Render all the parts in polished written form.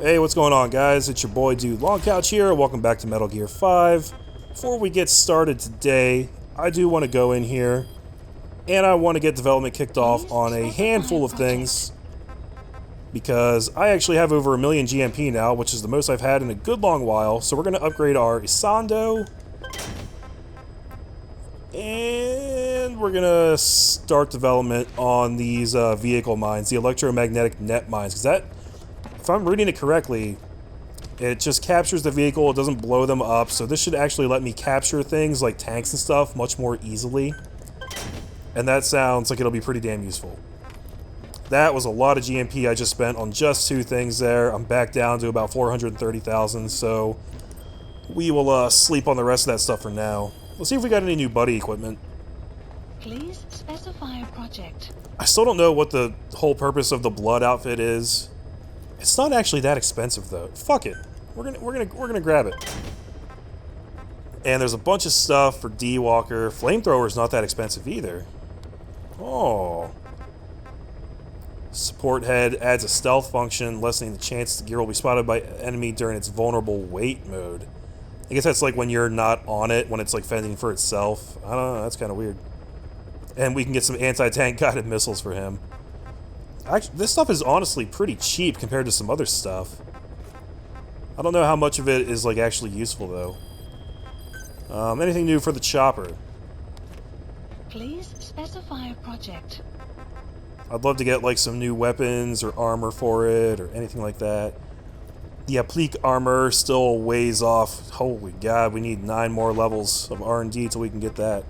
Hey, what's going on, guys? It's your boy Dude Long Couch here. Welcome back to Metal Gear 5. Before we get started today, I do want to go in here and I want to get development kicked off on a handful of things because I actually have over 1 million GMP now, which is the most I've had in a good long while. So we're going to upgrade our Isando and we're going to start development on these vehicle mines, the electromagnetic net mines, because that, if I'm reading it correctly, it just captures the vehicle, it doesn't blow them up, so this should actually let me capture things like tanks and stuff much more easily. And that sounds like it'll be pretty damn useful. That was a lot of GMP I just spent on just 2 things there. I'm back down to about 430,000, so we will sleep on the rest of that stuff for now. Let's see if we got any new buddy equipment. Please specify a project. I still don't know what the whole purpose of the blood outfit is. It's not actually that expensive though. Fuck it. We're gonna grab it. And there's a bunch of stuff for D-Walker. Flamethrower's not that expensive either. Oh. Support head adds a stealth function, lessening the chance the gear will be spotted by enemy during its vulnerable weight mode. I guess that's like when you're not on it, when it's like fending for itself. I don't know, that's kind of weird. And we can get some anti-tank guided missiles for him. Actually, this stuff is honestly pretty cheap compared to some other stuff. I don't know how much of it is like actually useful though. Anything new for the chopper? Please specify a project. I'd love to get like some new weapons or armor for it or anything like that. The applique armor still weighs off. Holy god, we need 9 more levels of R&D till we can get that.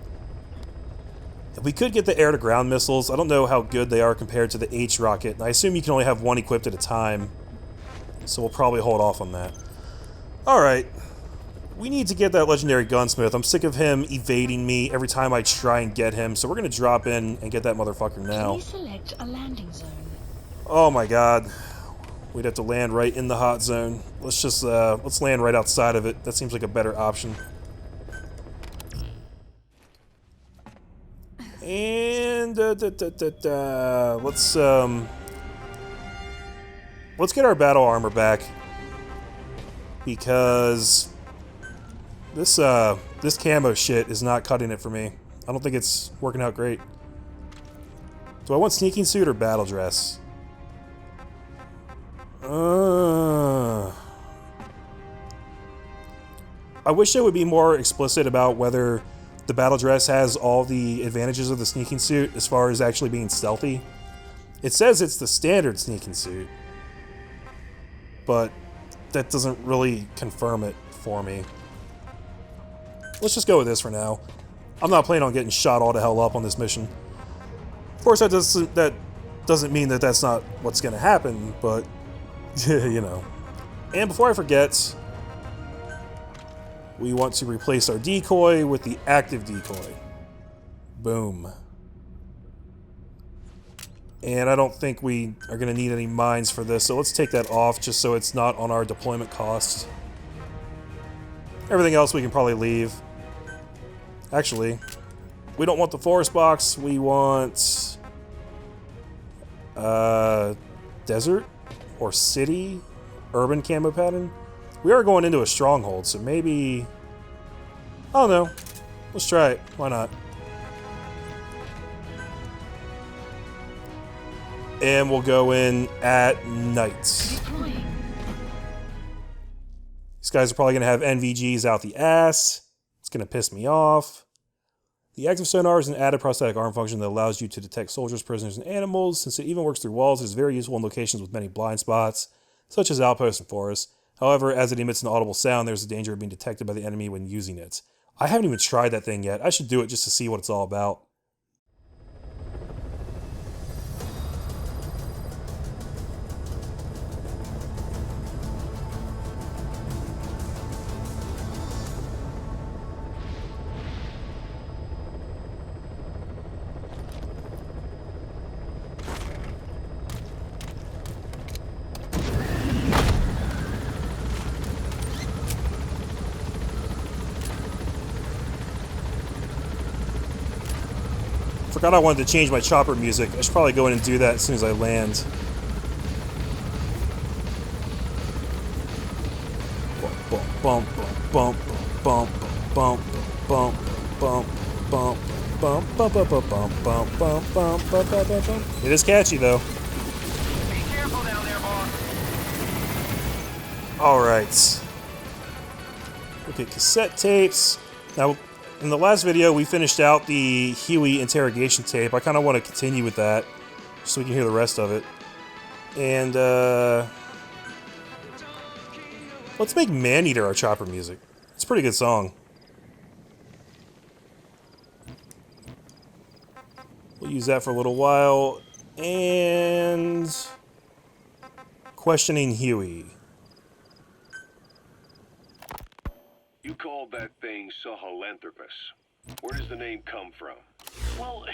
We could get the air-to-ground missiles. I don't know how good they are compared to the H rocket, and I assume you can only have one equipped at a time, so we'll probably hold off on that. Alright, we need to get that legendary Gunsmith. I'm sick of him evading me every time I try and get him, so we're going to drop in and get that motherfucker now. Please select a landing zone. Oh my god. We'd have to land right in the hot zone. Let's just, let's land right outside of it. That seems like a better option. And let's get our battle armor back because this camo shit is not cutting it for me. I don't think it's working out great. Do I want sneaking suit or battle dress? I wish they would be more explicit about whether the battle dress has all the advantages of the sneaking suit as far as actually being stealthy. It says it's the standard sneaking suit, but that doesn't really confirm it for me. Let's just go with this for now. I'm not planning on getting shot all to hell up on this mission. Of course, that doesn't mean that that's not what's going to happen, but you know. And before I forget, we want to replace our decoy with the active decoy. Boom. And I don't think we are going to need any mines for this, so let's take that off just so it's not on our deployment costs. Everything else we can probably leave. Actually, we don't want the forest box, we want desert or city urban camo pattern. We are going into a stronghold, so maybe... I don't know. Let's try it. Why not? And we'll go in at night. Deploying. These guys are probably going to have NVGs out the ass. It's going to piss me off. The active sonar is an added prosthetic arm function that allows you to detect soldiers, prisoners, and animals. Since it even works through walls, it is very useful in locations with many blind spots, such as outposts and forests. However, as it emits an audible sound, there's a danger of being detected by the enemy when using it. I haven't even tried that thing yet. I should do it just to see what it's all about. Forgot I wanted to change my chopper music. I should probably go in and do that as soon as I land. bump, bump, bump, bump, bump, bump, bump, bump, bump, bump, bump, bump, bump, bump, bump, bump, bump. It is catchy though. Be careful down there, boss. All right. Okay, cassette tapes. Now, in the last video, we finished out the Huey interrogation tape. I kind of want to continue with that, so we can hear the rest of it. And let's make Maneater our chopper music. It's a pretty good song. We'll use that for a little while. And questioning Huey. You called that thing Sahelanthropus. Where does the name come from? Well,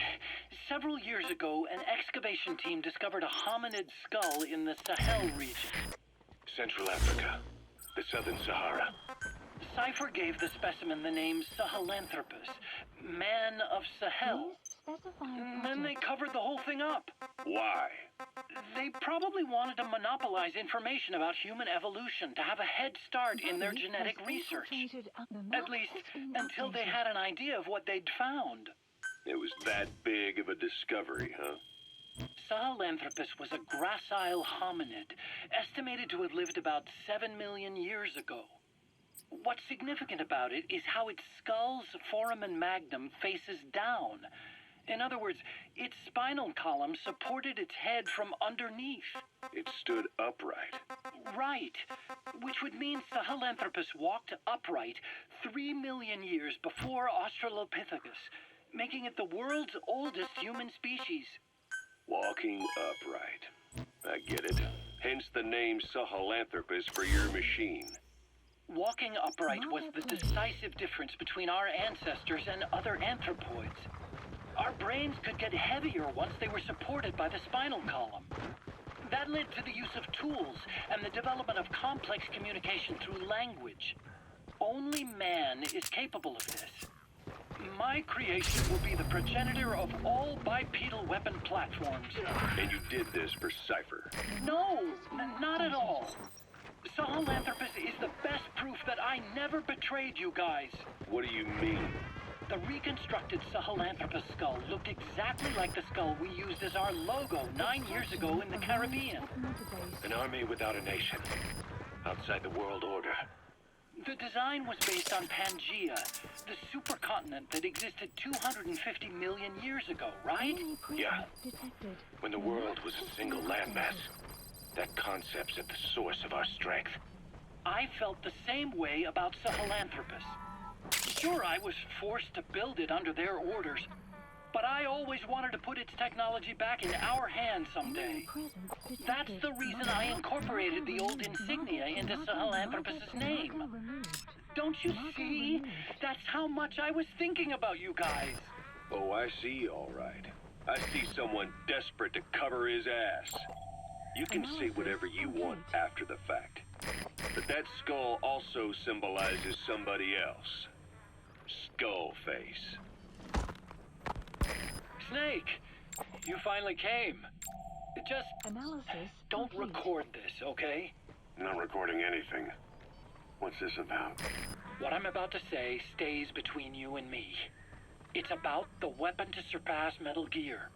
several years ago, an excavation team discovered a hominid skull in the Sahel region. Central Africa. The Southern Sahara. Cypher gave the specimen the name Sahelanthropus, Man of Sahel. And then they covered the whole thing up. Why? They probably wanted to monopolize information about human evolution to have a head start in their genetic research. At least, until they had an idea of what they'd found. It was that big of a discovery, huh? Sahelanthropus was a gracile hominid, estimated to have lived about 7 million years ago. What's significant about it is how its skull's foramen magnum faces down. In other words, its spinal column supported its head from underneath. It stood upright. Right, which would mean Sahelanthropus walked upright 3 million years before Australopithecus, making it the world's oldest human species. Walking upright. I get it. Hence the name Sahelanthropus for your machine. Walking upright was the decisive difference between our ancestors and other anthropoids. Our brains could get heavier once they were supported by the spinal column. That led to the use of tools and the development of complex communication through language. Only man is capable of this. My creation will be the progenitor of all bipedal weapon platforms. And you did this for Cypher. No, not at all. Sahelanthropus is the best proof that I never betrayed you guys. What do you mean? The reconstructed Sahelanthropus skull looked exactly like the skull we used as our logo 9 years ago in the Caribbean. An army without a nation. Outside the world order. The design was based on Pangea, the supercontinent that existed 250 million years ago, right? Yeah. When the world was a single landmass. That concept's at the source of our strength. I felt the same way about Sahelanthropus. Sure, I was forced to build it under their orders, but I always wanted to put its technology back in our hands someday. That's the reason I incorporated the old insignia into Sahelanthropus' name. Don't you see? That's how much I was thinking about you guys. Oh, I see, all right. I see someone desperate to cover his ass. You can say whatever you want after the fact. But that skull also symbolizes somebody else. Skullface. Snake, you finally came. Just don't record this, okay? Not recording anything. What's this about? What I'm about to say stays between you and me. It's about the weapon to surpass Metal Gear.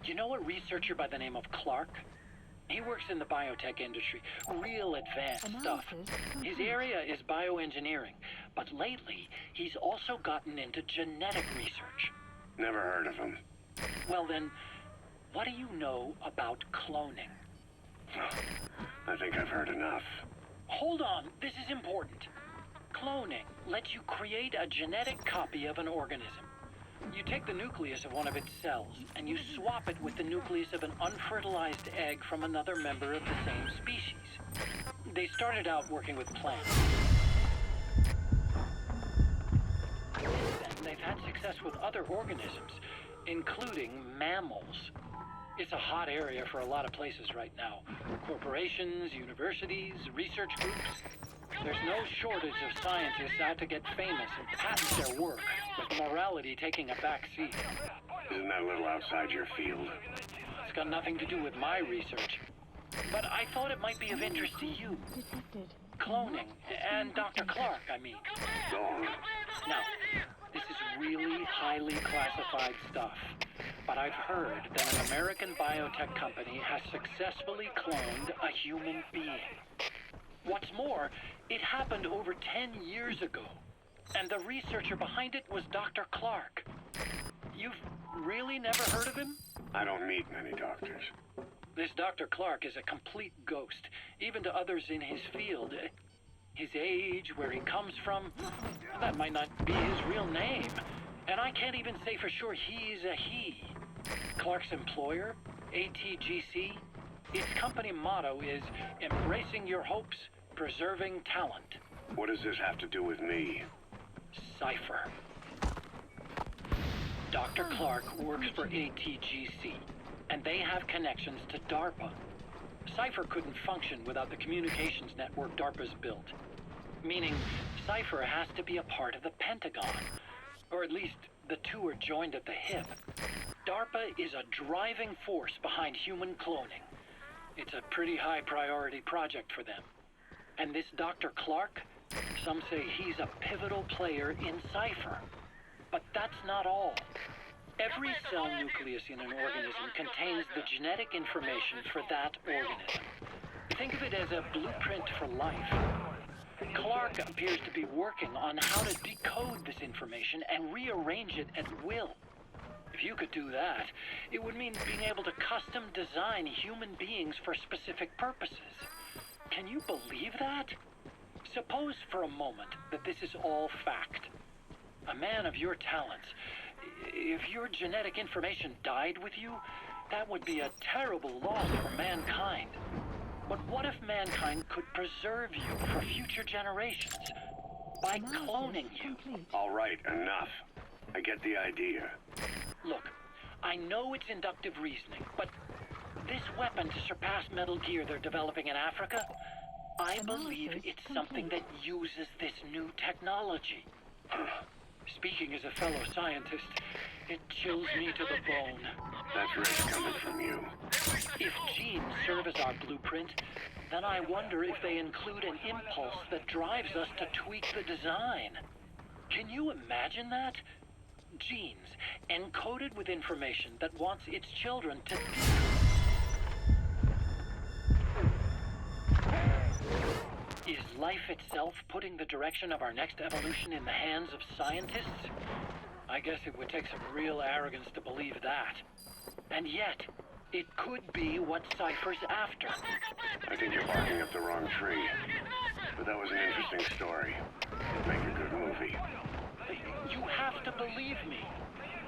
You know a researcher by the name of Clark? He works in the biotech industry, real advanced stuff. His area is bioengineering, but lately he's also gotten into genetic research. Never heard of him. Well then, what do you know about cloning? I think I've heard enough. Hold on, this is important. Cloning lets you create a genetic copy of an organism. You take the nucleus of one of its cells, and you swap it with the nucleus of an unfertilized egg from another member of the same species. They started out working with plants. And they've had success with other organisms, including mammals. It's a hot area for a lot of places right now. Corporations, universities, research groups. There's no shortage of scientists out to get famous and patent their work, with morality taking a back seat. Isn't that a little outside your field? It's got nothing to do with my research. But I thought it might be of interest to you. cloning, and Dr. Clark, I mean. Go on. Now, this is really highly classified stuff, but I've heard that an American biotech company has successfully cloned a human being. What's more, it happened over 10 years ago, and the researcher behind it was Dr. Clark. You've really never heard of him? I don't meet many doctors. This Dr. Clark is a complete ghost, even to others in his field. His age, where he comes from, that might not be his real name. And I can't even say for sure he's a he. Clark's employer, ATGC, its company motto is embracing your hopes, preserving talent. What does this have to do with me? Cypher. Dr. Clark works for ATGC, and they have connections to DARPA. Cypher couldn't function without the communications network DARPA's built. Meaning, Cypher has to be a part of the Pentagon. Or at least, the two are joined at the hip. DARPA is a driving force behind human cloning. It's a pretty high priority project for them. And this Dr. Clark, some say he's a pivotal player in Cypher. But that's not all. Every cell nucleus in an organism contains the genetic information for that organism. Think of it as a blueprint for life. Clark appears to be working on how to decode this information and rearrange it at will. If you could do that, it would mean being able to custom design human beings for specific purposes. Can you believe that? Suppose for a moment that this is all fact. A man of your talents, if your genetic information died with you, that would be a terrible loss for mankind. But what if mankind could preserve you for future generations by cloning you? All right, enough. I get the idea. Look, I know it's inductive reasoning, but this weapon to surpass Metal Gear they're developing in Africa, I believe it's something that uses this new technology. Speaking as a fellow scientist, it chills me to the bone. That's risk coming from you. If genes serve as our blueprint, then I wonder if they include an impulse that drives us to tweak the design. Can you imagine that? Genes, encoded with information that wants its children to... Is life itself putting the direction of our next evolution in the hands of scientists? I guess it would take some real arrogance to believe that. And yet, it could be what Cypher's after. I think you're barking up the wrong tree. But that was an interesting story. It'd make a good movie. You have to believe me.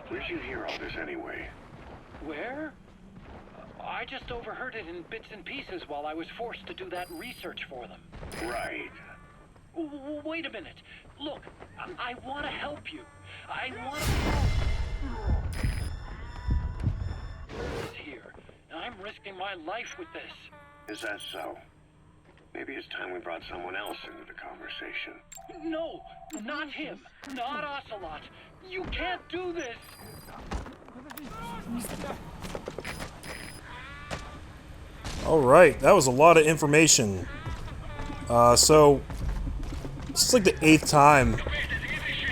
Where'd you hear all this anyway? Where? I just overheard it in bits and pieces while I was forced to do that research for them. Right. Wait a minute. Look, I want to help you. I want to... Here. I'm risking my life with this. Is that so? Maybe it's time we brought someone else into the conversation. No, not him. Not Ocelot. You can't do this. Alright, that was a lot of information. So, this is like the 8th time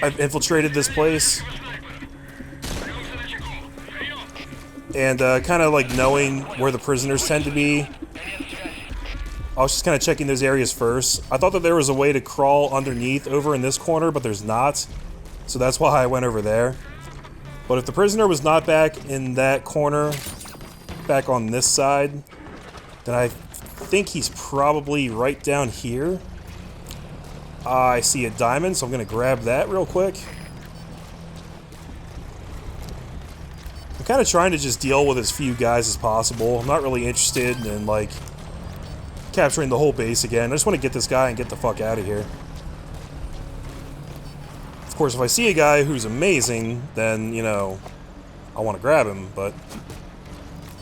I've infiltrated this place. And kind of like knowing where the prisoners tend to be. I was just kind of checking those areas first. I thought that there was a way to crawl underneath over in this corner, but there's not. So that's why I went over there. But if the prisoner was not back in that corner, back on this side, then I think he's probably right down here. I see a diamond, so I'm going to grab that real quick. I'm kind of trying to just deal with as few guys as possible. I'm not really interested in, like, capturing the whole base again. I just want to get this guy and get the fuck out of here. Of course, if I see a guy who's amazing, then, you know, I want to grab him, but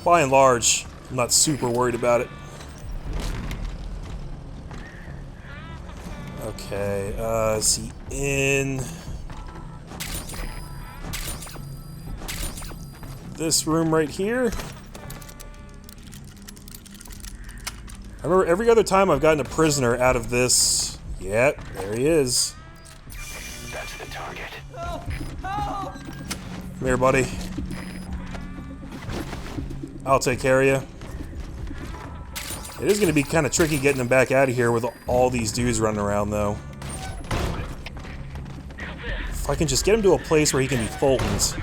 by and large, I'm not super worried about it. Okay, is he in this room right here? I remember every other time I've gotten a prisoner out of this... Yep, there he is. That's the target. Come here, buddy. I'll take care of you. It is going to be kind of tricky getting him back out of here with all these dudes running around, though. If I can just get him to a place where he can be Fulton's.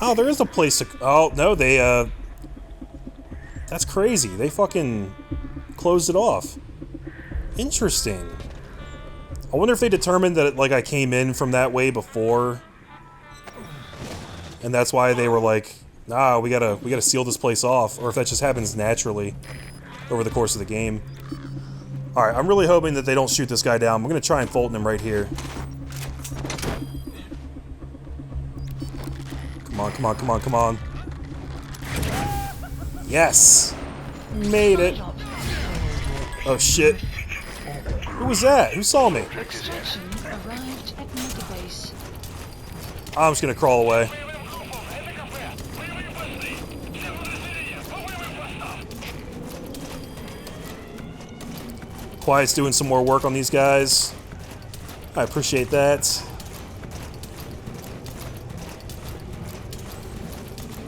Oh, there is a place to... Oh, no, they, That's crazy. They fucking closed it off. Interesting. I wonder if they determined that, like, I came in from that way before. And that's why they were like, nah, we gotta seal this place off. Or if that just happens naturally over the course of the game. Alright, I'm really hoping that they don't shoot this guy down. I'm gonna try and Fulton him right here. Come on, come on, come on, come on. Yes! Made it. Oh shit. Who was that? Who saw me? Extraction arrived at Metabase. I'm just gonna crawl away. Quiet's doing some more work on these guys. I appreciate that.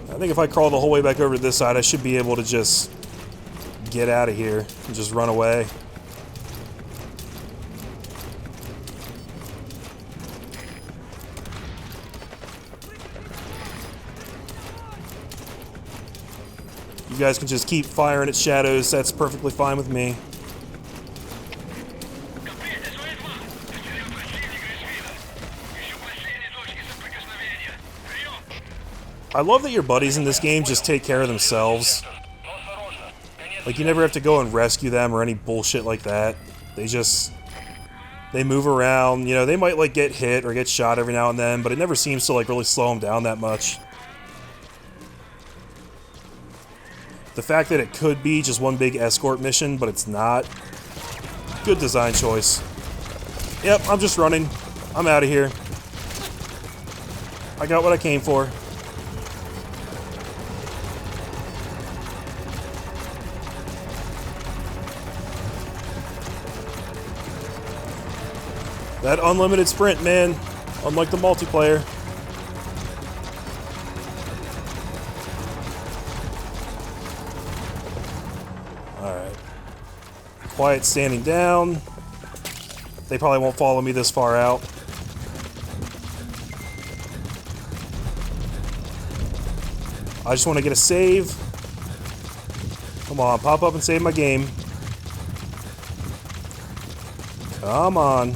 I think if I crawl the whole way back over to this side, I should be able to just get out of here and just run away. You guys can just keep firing at shadows. That's perfectly fine with me. I love that your buddies in this game just take care of themselves. Like, you never have to go and rescue them or any bullshit like that. They move around. You know, they might, like, get hit or get shot every now and then, but it never seems to, like, really slow them down that much. The fact that it could be just one big escort mission, but it's not. Good design choice. Yep, I'm just running. I'm out of here. I got what I came for. That unlimited sprint, man. Unlike the multiplayer. Alright. Quiet standing down. They probably won't follow me this far out. I just want to get a save. Come on, pop up and save my game. Come on.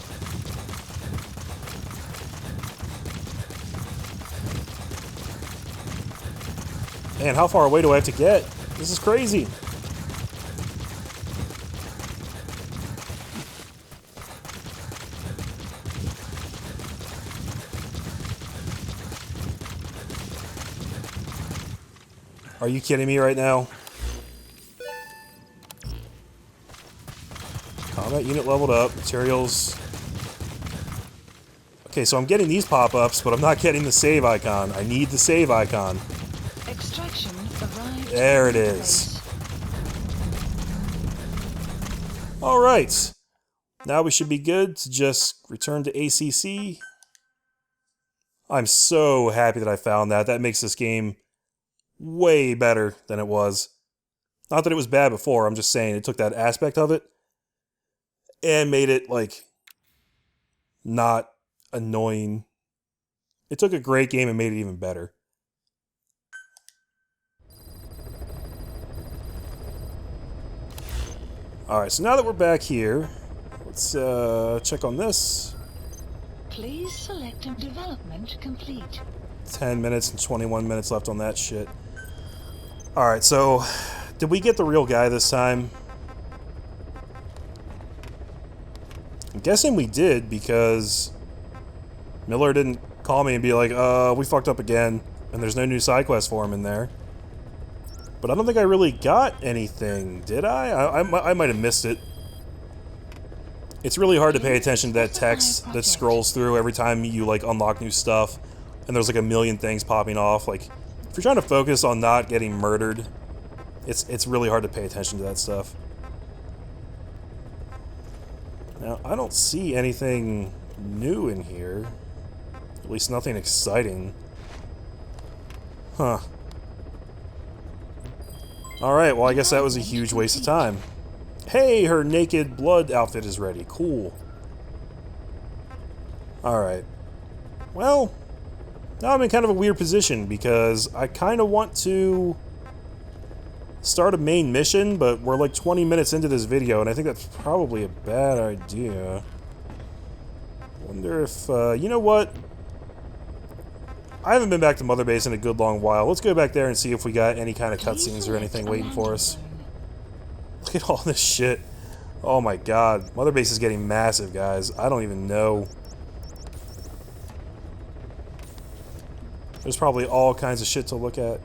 Man, how far away do I have to get? This is crazy. Are you kidding me right now? Combat unit leveled up. Materials. Okay, so I'm getting these pop-ups, but I'm not getting the save icon. I need the save icon. Extraction arrived. There it is. Alright. Now we should be good to just return to ACC. I'm so happy that I found that. That makes this game way better than it was. Not that it was bad before, I'm just saying it took that aspect of it and made it, like, not annoying. It took a great game and made it even better. Alright, so now that we're back here, let's check on this. Please select a development complete. 10 minutes and 21 minutes left on that shit. Alright, so did we get the real guy this time? I'm guessing we did because Miller didn't call me and be like, we fucked up again, and there's no new side quest for him in there. But I don't think I really got anything, did I? I might have missed it. It's really hard to pay attention to that text that scrolls through every time you, like, unlock new stuff, and there's, like, a million things popping off. Like, if you're trying to focus on not getting murdered, it's really hard to pay attention to that stuff. Now, I don't see anything new in here. At least nothing exciting. Huh. Alright, well, I guess that was a huge waste of time. Hey, her naked blood outfit is ready. Cool. Alright. Well, now I'm in kind of a weird position because I kind of want to start a main mission, but we're like 20 minutes into this video, and I think that's probably a bad idea. Wonder if, you know what? I haven't been back to Mother Base in a good long while. Let's go back there and see if we got any kind of cutscenes or anything waiting for us. Look at all this shit. Oh my god. Mother Base is getting massive, guys. I don't even know. There's probably all kinds of shit to look at.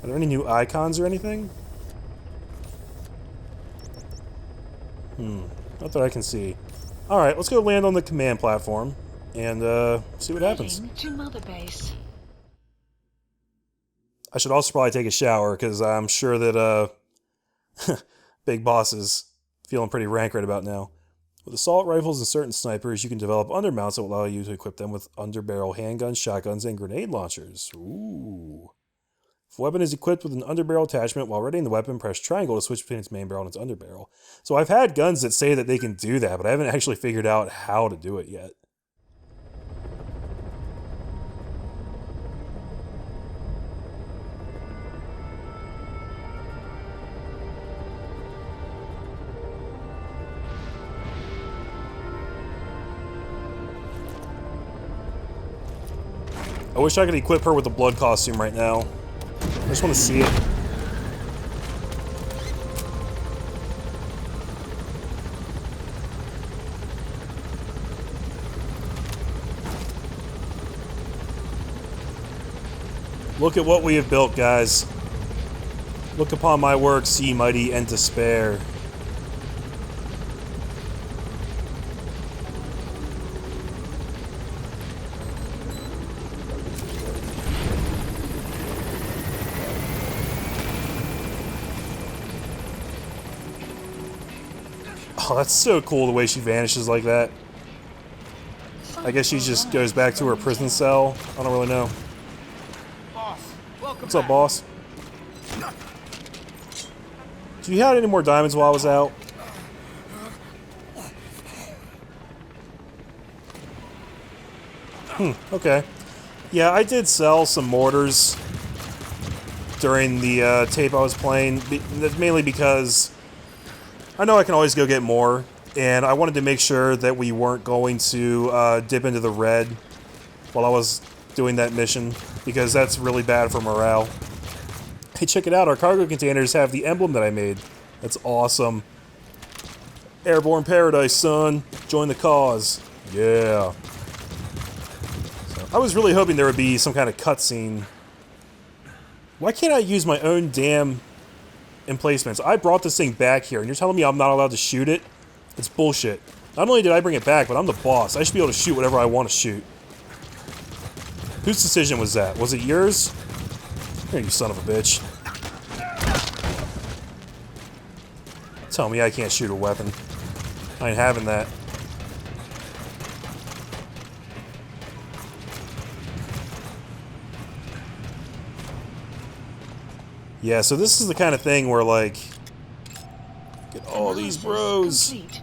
Are there any new icons or anything? Not that I can see. Alright, let's go land on the command platform and see what happens. To Mother Base. I should also probably take a shower because I'm sure that Big Boss is feeling pretty rank right about now. With assault rifles and certain snipers, you can develop undermounts that will allow you to equip them with underbarrel handguns, shotguns, and grenade launchers. Ooh. If a weapon is equipped with an underbarrel attachment, while readying the weapon, press triangle to switch between its main barrel and its underbarrel. So I've had guns that say that they can do that, but I haven't actually figured out how to do it yet. I wish I could equip her with the blood costume right now. I just want to see it. Look at what we have built, guys. Look upon my works, ye mighty, and despair. Oh, that's so cool the way she vanishes like that. I guess she just goes back to her prison cell. I don't really know. What's up, boss? Did you have any more diamonds while I was out? Okay. Yeah, I did sell some mortars during the tape I was playing. Mainly because I know I can always go get more, and I wanted to make sure that we weren't going to dip into the red while I was doing that mission, because that's really bad for morale. Hey, check it out, our cargo containers have the emblem that I made. That's awesome. Airborne Paradise, son. Join the cause. Yeah. So, I was really hoping there would be some kind of cutscene. Why can't I use my own damn emplacements? I brought this thing back here, and you're telling me I'm not allowed to shoot it? It's bullshit. Not only did I bring it back, but I'm the boss. I should be able to shoot whatever I want to shoot. Whose decision was that? Was it yours? Here, you son of a bitch. Tell me I can't shoot a weapon. I ain't having that. Yeah, so this is the kind of thing where, like, get all these bros. Complete.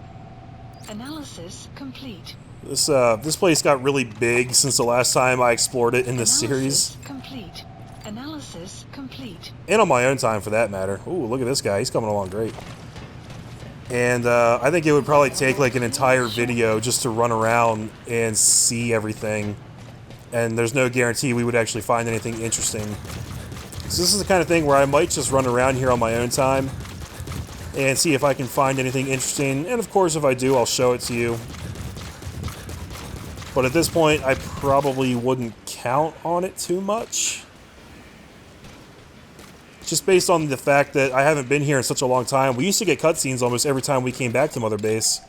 Analysis complete. This place got really big since the last time I explored it in this series. Complete. Analysis complete. And on my own time, for that matter. Ooh, look at this guy. He's coming along great. And I think it would probably take like an entire video just to run around and see everything. And there's no guarantee we would actually find anything interesting. So this is the kind of thing where I might just run around here on my own time and see if I can find anything interesting. And of course, if I do, I'll show it to you. But at this point, I probably wouldn't count on it too much. just based on the fact that I haven't been here in such a long time. We used to get cutscenes almost every time we came back to Mother Base.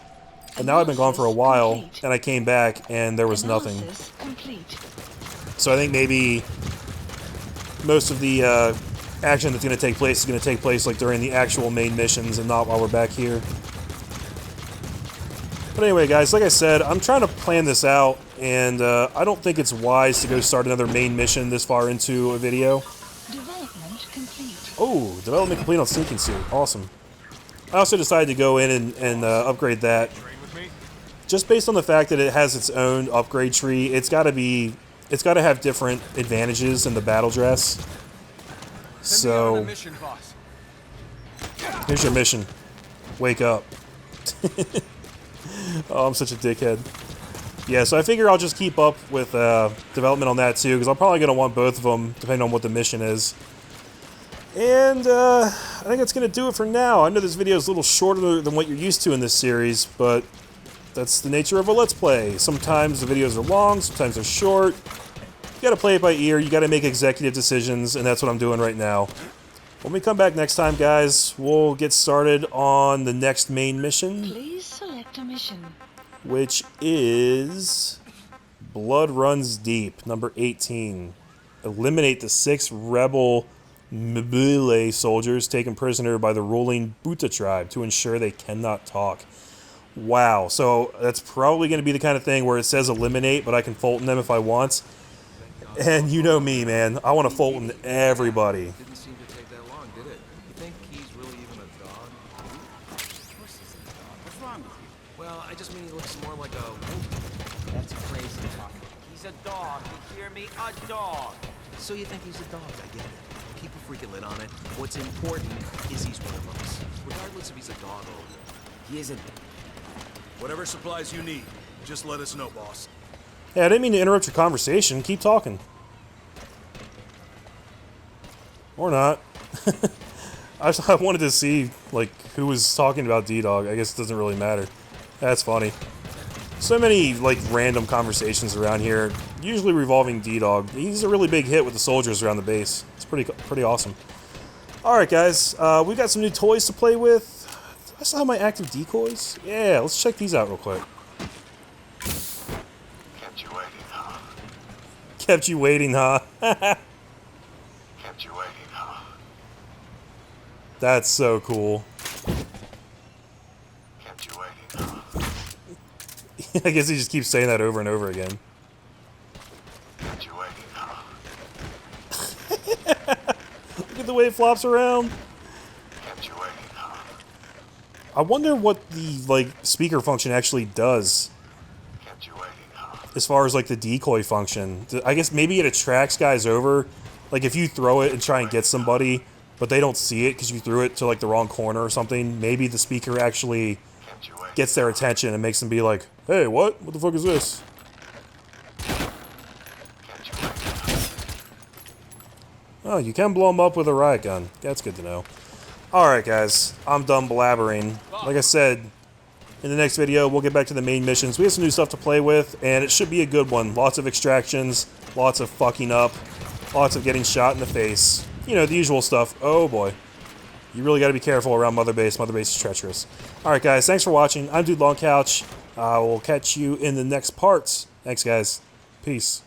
And now I've been gone for a while, and I came back, and there was nothing. Analysis complete. So I think maybe most of the action that's going to take place is going to take place like during the actual main missions and not while we're back here. But anyway, guys, like I said, I'm trying to plan this out, and I don't think it's wise to go start another main mission this far into a video. Development complete. Oh, development complete on Sinking Suit. Awesome. I also decided to go in and upgrade that. Just based on the fact that it has its own upgrade tree, it's got to have different advantages in the battle dress. So, here's your mission. Wake up. Oh, I'm such a dickhead. Yeah, so I figure I'll just keep up with development on that too, because I'm probably going to want both of them, depending on what the mission is. And I think that's going to do it for now. I know this video is a little shorter than what you're used to in this series, but that's the nature of a Let's Play. Sometimes the videos are long, sometimes they're short. You gotta play it by ear, you gotta make executive decisions, and that's what I'm doing right now. When we come back next time, guys, we'll get started on the next main mission, Please select a mission. which is Blood Runs Deep, number 18. Eliminate the 6 rebel Mbule soldiers taken prisoner by the ruling Buta tribe to ensure they cannot talk. Wow, so that's probably going to be the kind of thing where it says eliminate, but I can Fulton them if I want. And you know me, man. I want to Fulton everybody. Didn't seem to take that long, did it? You think he's really even a dog? Of course he's a dog. What's wrong with you? Well, I just mean he looks more like a wolf. That's crazy talk. He's a dog. You hear me? A dog. So you think he's a dog? I get it. Keep a freaking lid on it. What's important is he's one of us. Regardless if he's a dog or a wolf. He isn't. Whatever supplies you need, just let us know, boss. Yeah, I didn't mean to interrupt your conversation. Keep talking. Or not. I wanted to see, like, who was talking about D-Dog. I guess it doesn't really matter. That's funny. So many, like, random conversations around here, usually revolving D-Dog. He's a really big hit with the soldiers around the base. It's pretty awesome. Alright, guys. We got some new toys to play with. I still have my active decoys. Yeah, let's check these out real quick. Kept you waiting, huh? Kept you waiting, huh? Kept you waiting, huh? That's so cool. Kept you waiting, huh? I guess he just keeps saying that over and over again. Kept you waiting, huh? Look at the way it flops around. Kept you waiting, huh? I wonder what the, like, speaker function actually does. Kept you waiting, huh? As far as, like, the decoy function. I guess maybe it attracts guys over. Like, if you throw it and try and get somebody, but they don't see it because you threw it to, like, the wrong corner or something, maybe the speaker actually Kept you waiting. gets their attention and makes them be like, hey, what? What the fuck is this? Kept you waiting, huh? Oh, you can blow them up with a riot gun. That's good to know. Alright, guys. I'm done blabbering. Like I said, in the next video, we'll get back to the main missions. We have some new stuff to play with, and it should be a good one. Lots of extractions, lots of fucking up, lots of getting shot in the face. You know, the usual stuff. Oh, boy. You really got to be careful around Mother Base. Mother Base is treacherous. Alright, guys. Thanks for watching. I'm Dude Long Couch. I will catch you in the next parts. Thanks, guys. Peace.